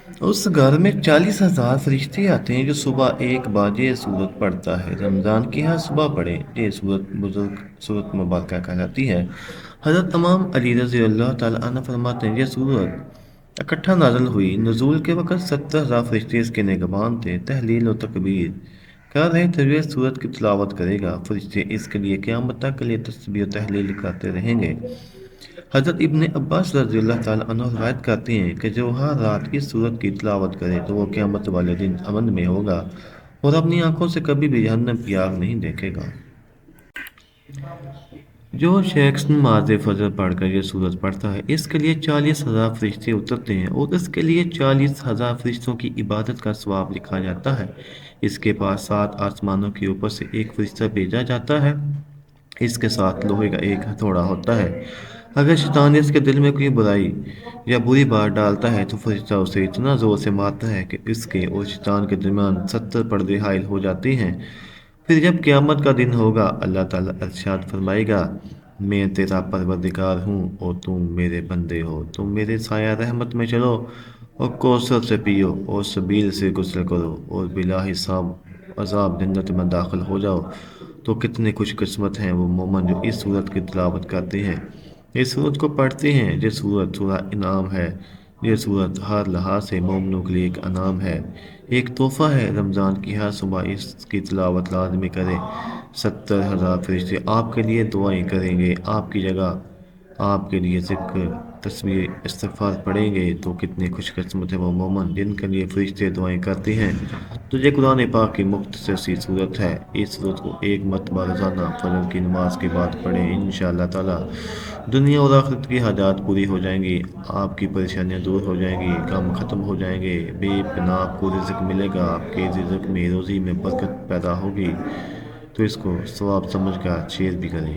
اس گھر میں 40,000 فرشتے آتے ہیں جو صبح 1 بجے سورت پڑھتا ہے۔ رمضان کی ہر صبح پڑھیں، یہ سورت بزرگ سورت مبارکہ کہلاتی ہے۔ حضرت امام علی رضی اللہ تعالیٰ عنہ فرماتے ہیں، یہ سورت اکٹھا نازل ہوئی۔ نزول کے وقت 70,000 فرشتے اس کے نگہبان تھے، تحلیل و تکبیر کر رہے تھے۔ جو اس سورت کی تلاوت کرے گا، فرشتے اس کے لیے قیامت تک کے لیے تسبیح و تحلیل کرتے رہیں گے۔ حضرت ابن عباس رضی اللہ تعالیٰ عنہ روایت کرتے ہیں کہ جو ہر رات اس سورت کی تلاوت کرے تو وہ قیامت والے دن امن میں ہوگا اور اپنی آنکھوں سے کبھی بھی جہنم کی آگ نہیں دیکھے گا۔ جو شخص نماز فجر پڑھ کر یہ سورت پڑھتا ہے، اس کے لیے 40,000 فرشتے اترتے ہیں اور اس کے لیے 40,000 فرشتوں کی عبادت کا ثواب لکھا جاتا ہے۔ اس کے پاس 7 آسمانوں کے اوپر سے ایک فرشتہ بھیجا جاتا ہے۔ اس کے ساتھ لوہے کا ایک ہتھوڑا ہوتا ہے۔ اگر شیطان اس کے دل میں کوئی برائی یا بری بات ڈالتا ہے تو فرشتہ اسے اتنا زور سے مارتا ہے کہ اس کے اور شیطان کے درمیان 70 پردے حائل ہو جاتے ہیں۔ پھر جب قیامت کا دن ہوگا، اللہ تعالیٰ ارشاد فرمائے گا، میں تیرا پروردگار ہوں اور تم میرے بندے ہو۔ تم میرے سایہ رحمت میں چلو اور کوثر سے پیو اور سبیل سے غسل کرو اور بلا حساب عذاب جنت میں داخل ہو جاؤ۔ تو کتنے خوش قسمت ہیں وہ مومن جو اس سورت کی تلاوت کرتے ہیں، اس سورت کو پڑھتے ہیں۔ یہ سورت سورہ انعام ہے۔ یہ سورت ہر لحاظ سے مومنوں کے لیے ایک انعام ہے، ایک تحفہ ہے۔ رمضان کی ہر صبح اس کی تلاوت لازمی کریں۔ 70,000 فرشتے آپ کے لیے دعائیں کریں گے، آپ کی جگہ آپ کے لیے ذکر تسبیح استغفار پڑھیں گے۔ تو کتنے خوش قسمت ہیں وہ مومن جن کے لیے فرشتے دعائیں کرتے ہیں۔ تو یہ قرآن پاک کی مختصر سی صورت ہے۔ اس صورت کو ایک مرتبہ روزانہ فجر کی نماز کے بعد پڑھیں، انشاءاللہ تعالی دنیا اور آخرت کی حاجات پوری ہو جائیں گی، آپ کی پریشانیاں دور ہو جائیں گی، غم ختم ہو جائیں گے، بے پناہ آپ کو رزق ملے گا، آپ کے رزق میں روزی میں برکت پیدا ہوگی۔ تو اس کو ثواب سمجھ کر شیئر بھی کریں۔